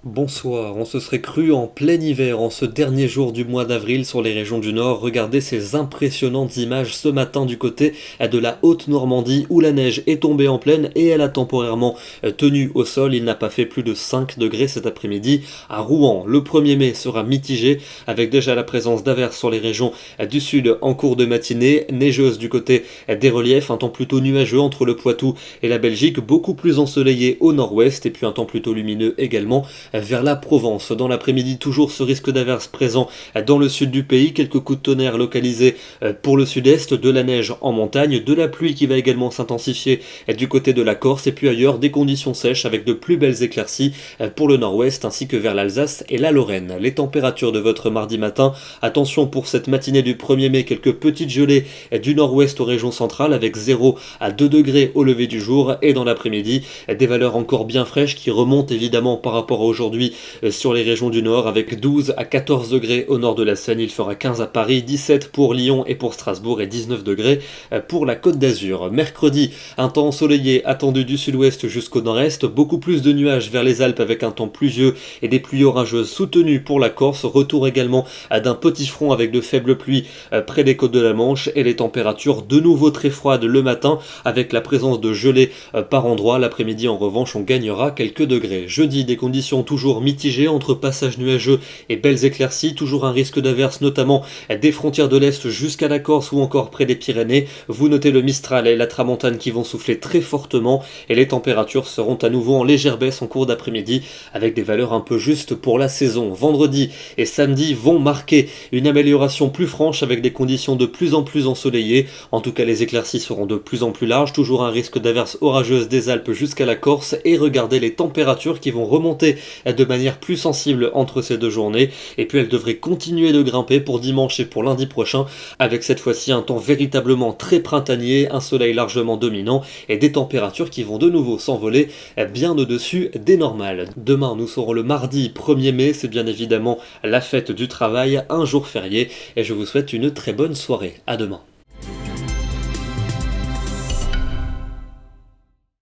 Bonsoir, on se serait cru en plein hiver en ce dernier jour du mois d'avril sur les régions du Nord. Regardez ces impressionnantes images ce matin du côté de la Haute-Normandie où la neige est tombée en plaine et elle a temporairement tenu au sol. Il n'a pas fait plus de 5 degrés cet après-midi. À Rouen, le 1er mai sera mitigé avec déjà la présence d'averses sur les régions du sud en cours de matinée. Neigeuse du côté des reliefs, un temps plutôt nuageux entre le Poitou et la Belgique, beaucoup plus ensoleillé au nord-ouest et puis un temps plutôt lumineux également vers la Provence. Dans l'après-midi, toujours ce risque d'averse présent dans le sud du pays. Quelques coups de tonnerre localisés pour le sud-est, de la neige en montagne, de la pluie qui va également s'intensifier du côté de la Corse et puis ailleurs des conditions sèches avec de plus belles éclaircies pour le nord-ouest ainsi que vers l'Alsace et la Lorraine. Les températures de votre mardi matin, attention pour cette matinée du 1er mai, quelques petites gelées du nord-ouest aux régions centrales avec 0 à 2 degrés au lever du jour et dans l'après-midi, des valeurs encore bien fraîches qui remontent évidemment par rapport à aujourd'hui sur les régions du nord avec 12 à 14 degrés au nord de la Seine, il fera 15 à Paris, 17 pour Lyon et pour Strasbourg et 19 degrés pour la Côte d'Azur. Mercredi, un temps ensoleillé attendu du sud-ouest jusqu'au nord-est, beaucoup plus de nuages vers les Alpes avec un temps pluvieux et des pluies orageuses soutenues pour la Corse, retour également d'un petit front avec de faibles pluies près des côtes de la Manche et les températures de nouveau très froides le matin avec la présence de gelée par endroits. L'après-midi en revanche on gagnera quelques degrés. Jeudi, des conditions toujours mitigé entre passages nuageux et belles éclaircies, toujours un risque d'averse notamment des frontières de l'Est jusqu'à la Corse ou encore près des Pyrénées. Vous notez le Mistral et la Tramontane qui vont souffler très fortement et les températures seront à nouveau en légère baisse en cours d'après-midi avec des valeurs un peu justes pour la saison. Vendredi et samedi vont marquer une amélioration plus franche avec des conditions de plus en plus ensoleillées. En tout cas les éclaircies seront de plus en plus larges, toujours un risque d'averse orageuse des Alpes jusqu'à la Corse et regardez les températures qui vont remonter de manière plus sensible entre ces deux journées et puis elle devrait continuer de grimper pour dimanche et pour lundi prochain avec cette fois-ci un temps véritablement très printanier, un soleil largement dominant et des températures qui vont de nouveau s'envoler bien au-dessus des normales. Demain nous serons le mardi 1er mai, c'est bien évidemment la fête du travail, un jour férié et je vous souhaite une très bonne soirée. À demain.